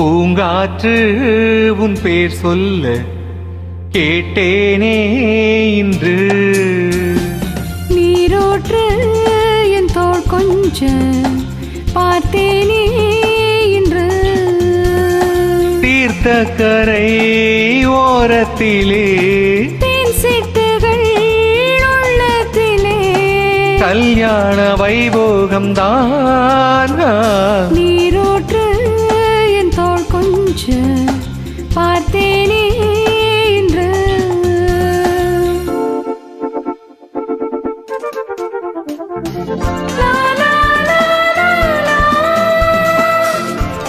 பூங்காற்று உன் பேர் சொல்ல கேட்டேனே இன்று. நீரோற்று என் தோள் கொஞ்ச பார்த்தேனே இன்று. தீர்த்த கரை ஓரத்திலே தேன் சிட்டுகள் உள்ளத்திலே கல்யாண வைபோகம் தான். நீரோற்று என் தோள் கொஞ்ச பார்த்தேனே இன்று. லா லா லா லா லா.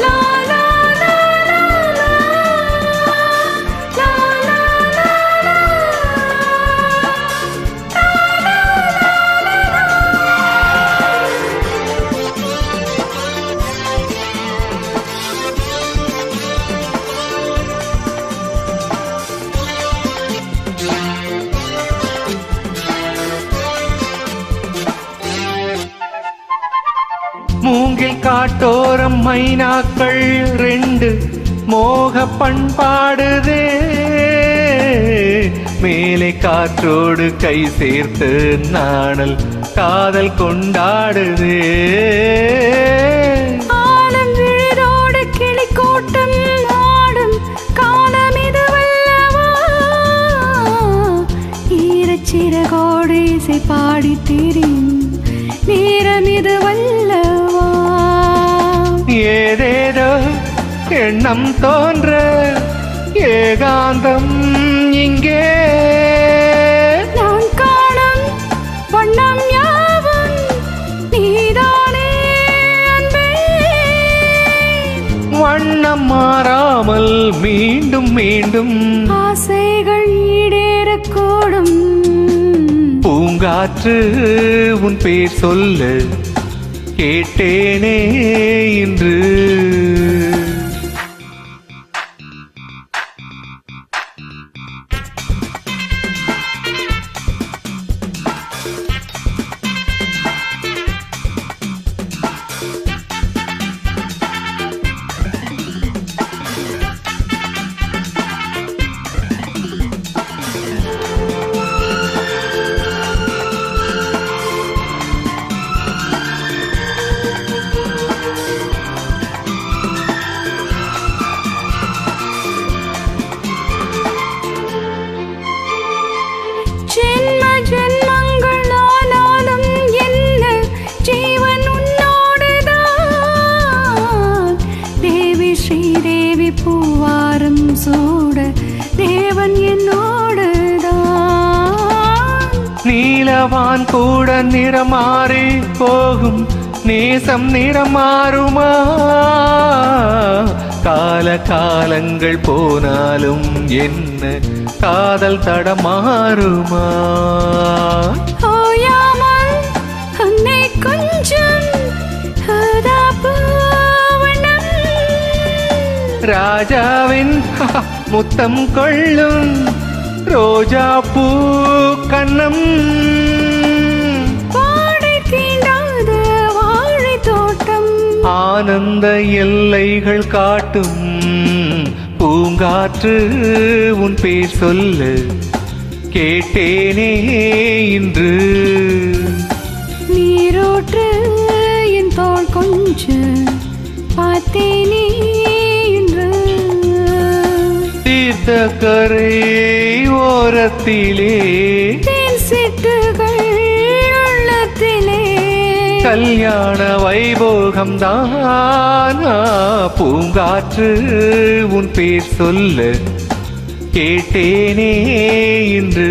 லா லா லா லா லா. லா லா லா லா. மூங்கில் காட்டோரம் மைனாக்கள் ரெண்டு மோக பண்பாடுதே. மேலே காற்றோடு கை சேர்த்து நாணல் காதல் கொண்டாடுதே. ஆலம் விழுதோடு கிளிக்கூட்டம் ஆடும் காலம் இதுவல்லவா. ஈரச்சிறகோடு இசை பாடி திரியும் நேரம் இதுவல்லவா. ஏதேதோ எண்ணம் தோன்ற ஏகாந்தம் இங்கே. நான் காணும் வண்ணம் யாவும் நீதானே அன்பே. வண்ணம் மாறாமல் மீண்டும் மீண்டும் ஆசைகள் ஈடேறக்கூடும். பூங்காற்று உன் பேர் சொல்ல கேட்டேனே இன்று. ஜென்ம ஜென்மங்கள் ஆனாலும் என்ன ஜீவன் உன்னோடுதான். தேவி ஸ்ரீதேவி பூவாரம் சூட தேவன் என்னோடுதான். நீலவான் கூட நிறமாறி போகும் நேசம் நிறமாறுமா. கால காலங்கள் போனாலும் என்ன காதல் தடமாறுமா. ஓயாமல் அன்னை கொஞ்சம் பூவனம். ராஜாவின் முத்தம் கொள்ளும் ரோஜா பூ கண்ணம். வாடை தீண்டாத வாழை தோட்டம் ஆனந்த எல்லைகள் காட்டும். பூங்காற்று உன் பேர் சொல்ல கேட்டேனே இன்று. நீரோற்று என் தோள் கொஞ்ச பார்த்தேனே இன்று. தீர்த்த கரை ஓரத்திலே தேன் சிட்டுகள் உள்ளத்திலே கல்யாண வைபோகம் தான். பூங்காற்று உன் பேர் சொல்ல கேட்டேனே இன்று.